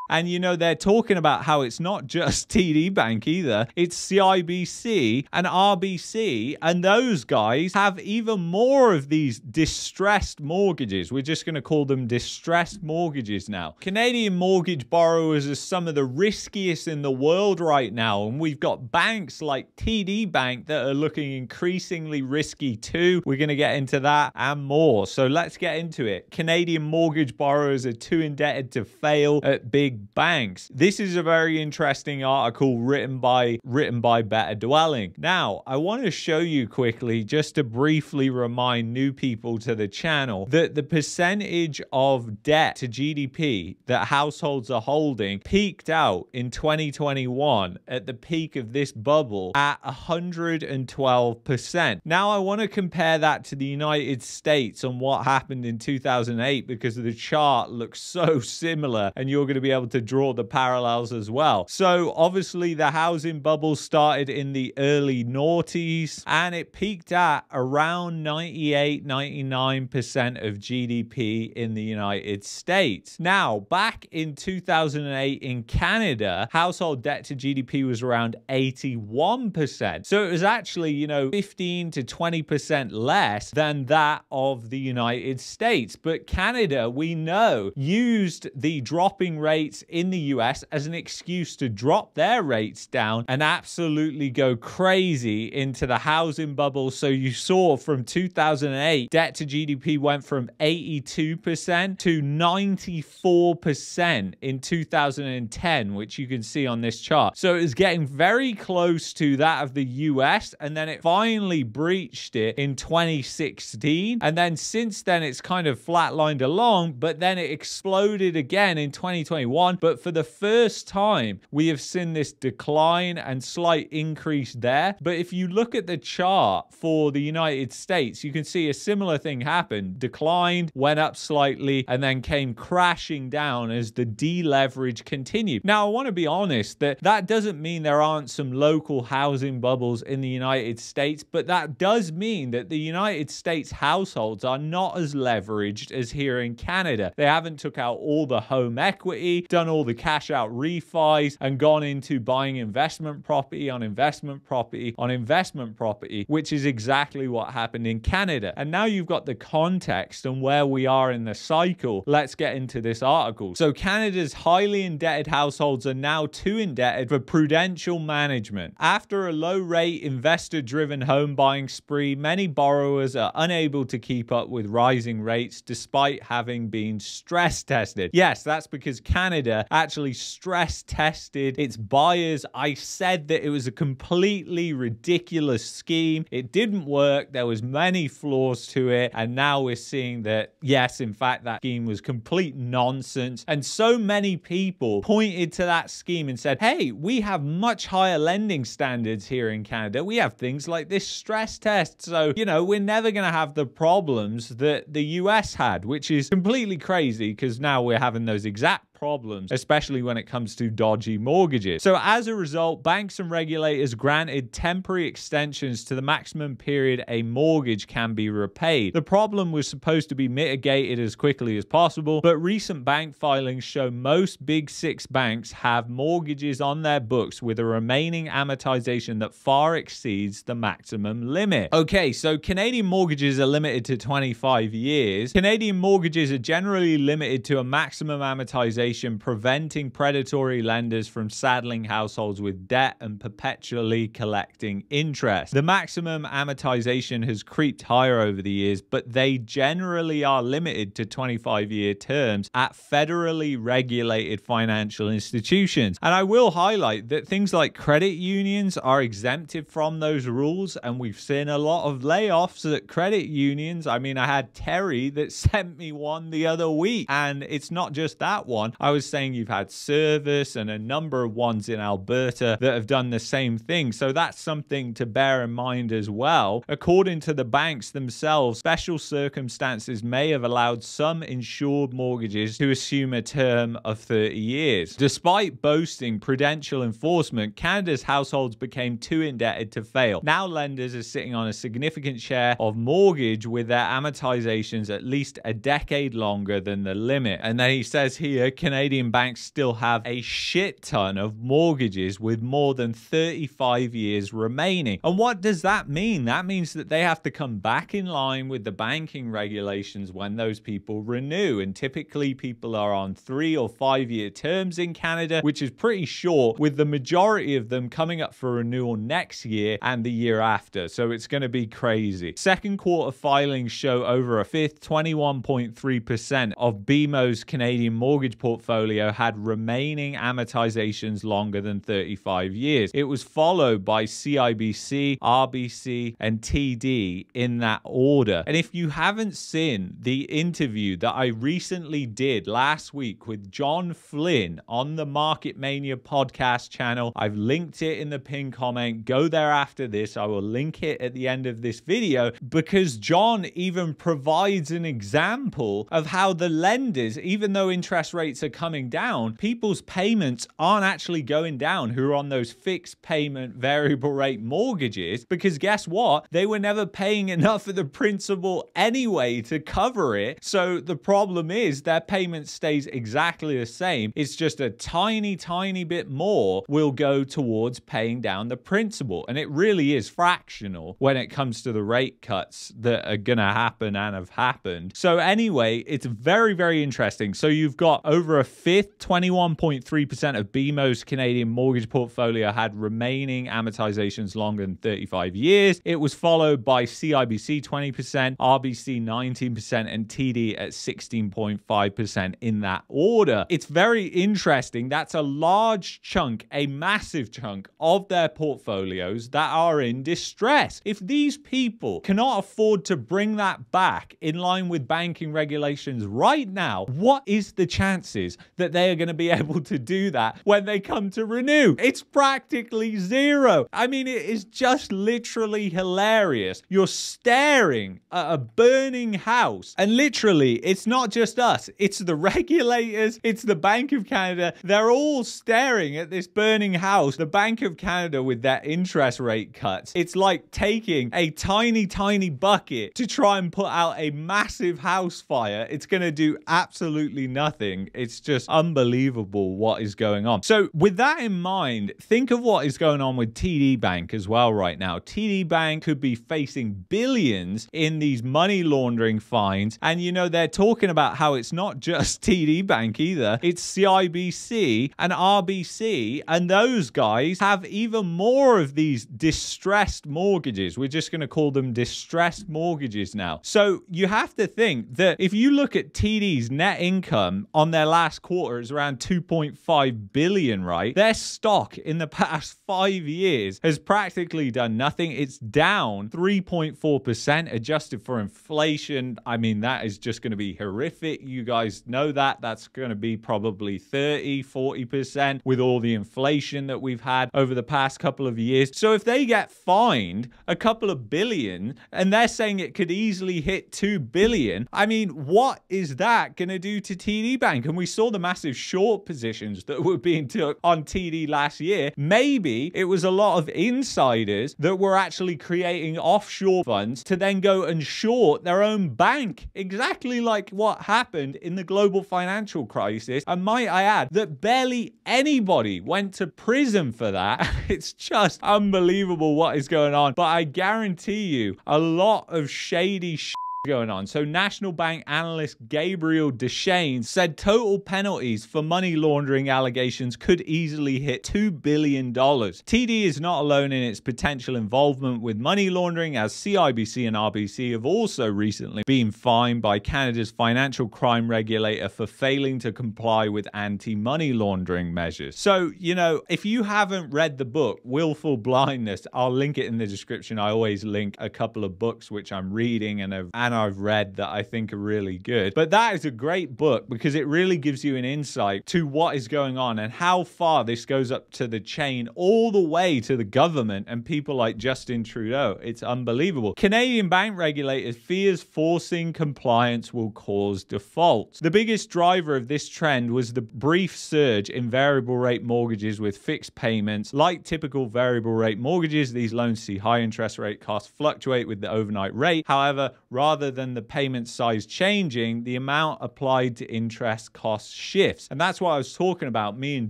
And you know, they're talking about how it's not just TD Bank either. It's CIBC and RBC, and those guys have even more of these distressed mortgages. We're just going to call them distressed mortgages now. Canadian mortgage borrowers are some of the riskiest in the world right now, and we've got banks like TD Bank that are looking increasingly risky too. We're going to get into that and more. So let's get into it. Canadian mortgage borrowers are too indebted to fail at big banks. This is a very interesting article written by Better Dwelling. Now, I want to show you quickly, just to briefly remind new people to the channel, that the percentage of debt to GDP that households are holding peaked out in 2021 at the peak of this bubble at 112%. Now, I want to compare that to the United States and what happened in 2008 because the chart looks so similar and you're going to be able to draw the parallels as well. So obviously the housing bubble started in the early noughties and it peaked at around 98-99% of GDP in the United States. Now, back in 2008 in Canada, household debt to GDP was around 81%. So it was actually, you know, 15 to 20% less than that of the United States. But Canada, we know, used the dropping rates in the US as an excuse to drop their rates down and absolutely go crazy into the housing bubble. So you saw from 2008, debt to GDP went from 82% to 94% in 2010, which you can see on this chart. So it was getting very close to that of the US, and then it finally breached it in 2016. And then since then, it's kind of flatlined along, but then it exploded again in 2021. But for the first time, we have seen this decline and slight increase there. But if you look at the chart for the United States, you can see a similar thing happened. Declined, went up slightly, and then came crashing down as the deleverage continued. Now, I want to be honest that doesn't mean there aren't some local housing bubbles in the United States, but that does mean that the United States households are not as leveraged as here in Canada. They haven't took out all the home equity, done all the cash out refis, and gone into buying investment property on investment property on investment property, which is exactly what happened in Canada. And now you've got the context and where we are in the cycle. Let's get into this article. So Canada's highly indebted households are now too indebted for prudential management. After a low-rate, investor-driven home buying spree, many borrowers are unable to keep up with rising rates despite having been stress tested. Yes, that's because Canada actually stress tested its buyers. I said that it was a completely ridiculous scheme. It didn't work. There was many flaws to it. And now we're seeing that, yes, in fact, that scheme was complete nonsense. And so many people pointed to that scheme and said, hey, we have much higher lending standards here in Canada. We have things like this stress test. So, you know, we're never going to have the problems that the US had, which is completely crazy because now we're having those exact problems, especially when it comes to dodgy mortgages. So as a result, banks and regulators granted temporary extensions to the maximum period a mortgage can be repaid. The problem was supposed to be mitigated as quickly as possible, but recent bank filings show most big six banks have mortgages on their books with a remaining amortization that far exceeds the maximum limit. Okay, so Canadian mortgages are limited to 25 years. Canadian mortgages are generally limited to a maximum amortization, preventing predatory lenders from saddling households with debt and perpetually collecting interest. The maximum amortization has creeped higher over the years, but they generally are limited to 25-year terms at federally regulated financial institutions. And I will highlight that things like credit unions are exempted from those rules, and we've seen a lot of layoffs at credit unions. I mean, I had Terry that sent me one the other week, and it's not just that one. I was saying you've had Service and a number of ones in Alberta that have done the same thing. So that's something to bear in mind as well. According to the banks themselves, special circumstances may have allowed some insured mortgages to assume a term of 30 years. Despite boasting prudential enforcement, Canada's households became too indebted to fail. Now lenders are sitting on a significant share of mortgage with their amortizations at least a decade longer than the limit. And then he says here, Canadian banks still have a shit ton of mortgages with more than 35 years remaining. And what does that mean? That means that they have to come back in line with the banking regulations when those people renew. And typically people are on 3 or 5 year terms in Canada, which is pretty short, with the majority of them coming up for renewal next year and the year after. So it's going to be crazy. Second quarter filings show over a fifth, 21.3% of BMO's Canadian mortgage portfolio had remaining amortizations longer than 35 years. It was followed by CIBC, RBC, and TD in that order. And if you haven't seen the interview that I recently did last week with John Flynn on the Market Mania podcast channel, I've linked it in the pinned comment. Go there after this. I will link it at the end of this video, because John even provides an example of how the lenders, even though interest rates are coming down, people's payments aren't actually going down who are on those fixed payment variable rate mortgages, because guess what? They were never paying enough of the principal anyway to cover it. So the problem is their payment stays exactly the same. It's just a tiny bit more will go towards paying down the principal. And it really is fractional when it comes to the rate cuts that are going to happen and have happened. So anyway, it's very interesting. So you've got over a fifth, 21.3% of BMO's Canadian mortgage portfolio had remaining amortizations longer than 35 years. It was followed by CIBC 20%, RBC 19%, and TD at 16.5% in that order. It's very interesting. That's a large chunk, a massive chunk of their portfolios that are in distress. If these people cannot afford to bring that back in line with banking regulations right now, what is the chances that they are going to be able to do that when they come to renew? It's practically zero. I mean, it is just literally hilarious. You're staring at a burning house, and literally, it's not just us. It's the regulators. It's the Bank of Canada. They're all staring at this burning house. The Bank of Canada with their interest rate cuts. It's like taking a tiny bucket to try and put out a massive house fire. It's going to do absolutely nothing. It's just unbelievable what is going on. So with that in mind, think of what is going on with TD Bank as well right now. TD Bank could be facing billions in these money laundering fines. And you know, they're talking about how it's not just TD Bank either. It's CIBC and RBC, and those guys have even more of these distressed mortgages. We're just going to call them distressed mortgages now. So you have to think that if you look at TD's net income on their last quarter is around 2.5 billion, right? Their stock in the past 5 years has practically done nothing. It's down 3.4% adjusted for inflation. I mean, that is just going to be horrific. You guys know that. That's going to be probably 30-40% with all the inflation that we've had over the past couple of years. So if they get fined a couple of billion, and they're saying it could easily hit 2 billion, I mean, what is that going to do to TD Bank? And we saw the massive short positions that were being took on TD last year. Maybe it was a lot of insiders that were actually creating offshore funds to then go and short their own bank, exactly like what happened in the global financial crisis. And might I add that barely anybody went to prison for that. It's just unbelievable what is going on. But I guarantee you a lot of shady shit going on. So National Bank analyst Gabriel Dechaine said total penalties for money laundering allegations could easily hit $2 billion. TD is not alone in its potential involvement with money laundering, as CIBC and RBC have also recently been fined by Canada's financial crime regulator for failing to comply with anti-money laundering measures. So, you know, if you haven't read the book Willful Blindness, I'll link it in the description. I always link a couple of books which I'm reading and I've read that I think are really good. But that is a great book because it really gives you an insight to what is going on and how far this goes up to the chain, all the way to the government and people like Justin Trudeau. It's unbelievable. Canadian bank regulators fears forcing compliance will cause defaults. The biggest driver of this trend was the brief surge in variable rate mortgages with fixed payments. Like typical variable rate mortgages, these loans see high interest rate costs fluctuate with the overnight rate. However, rather rather than the payment size changing, the amount applied to interest cost shifts. And that's what I was talking about, me and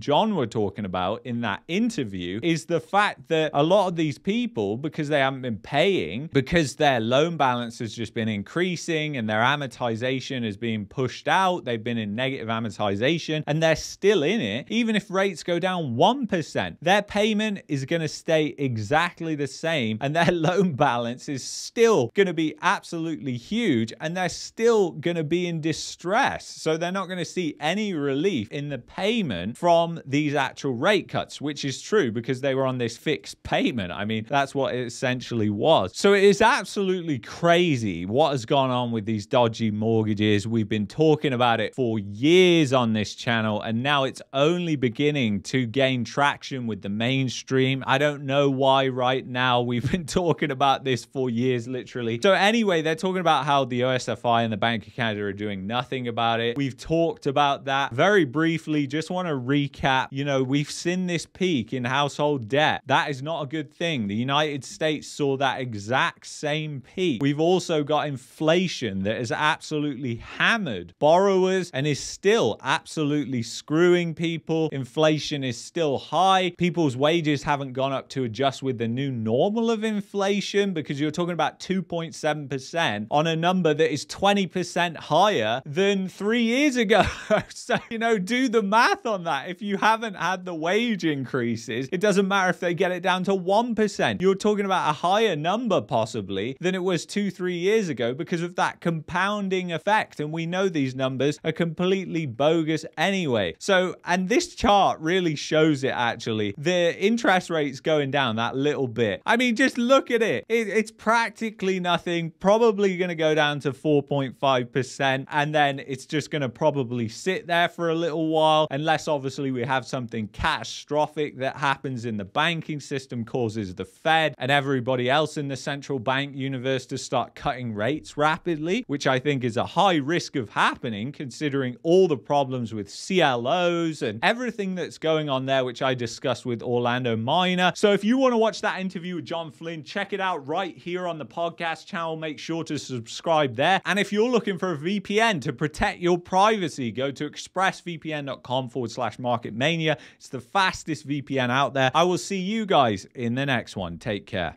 John were talking about in that interview, is the fact that a lot of these people, because they haven't been paying, because their loan balance has just been increasing and their amortization is being pushed out, they've been in negative amortization and they're still in it. Even if rates go down 1%, their payment is going to stay exactly the same and their loan balance is still going to be absolutely huge and they're still going to be in distress. So they're not going to see any relief in the payment from these actual rate cuts, which is true because they were on this fixed payment. I mean, that's what it essentially was. So it is absolutely crazy what has gone on with these dodgy mortgages. We've been talking about it for years on this channel, and now it's only beginning to gain traction with the mainstream. I don't know why right now. We've been talking about this for years, literally. So anyway, they're talking about how the OSFI and the Bank of Canada are doing nothing about it. We've talked about that very briefly. Just want to recap. You know, we've seen this peak in household debt. That is not a good thing. The United States saw that exact same peak. We've also got inflation that has absolutely hammered borrowers and is still absolutely screwing people. Inflation is still high. People's wages haven't gone up to adjust with the new normal of inflation, because you're talking about 2.7% on a number that is 20% higher than 3 years ago. So, you know, do the math on that. If you haven't had the wage increases, it doesn't matter if they get it down to 1%. You're talking about a higher number possibly than it was 2-3 years ago because of that compounding effect. And we know these numbers are completely bogus anyway. So, and this chart really shows it actually. The interest rates going down that little bit. I mean, just look at it. It's practically nothing, probably going to go down to 4.5%. And then it's just going to probably sit there for a little while, unless obviously we have something catastrophic that happens in the banking system, causes the Fed and everybody else in the central bank universe to start cutting rates rapidly, which I think is a high risk of happening considering all the problems with CLOs and everything that's going on there, which I discussed with Orlando Minor. So if you want to watch that interview with John Flynn, check it out right here on the podcast channel. Make sure to subscribe there. And if you're looking for a VPN to protect your privacy, go to expressvpn.com/marketmania. It's the fastest VPN out there. I will see you guys in the next one. Take care.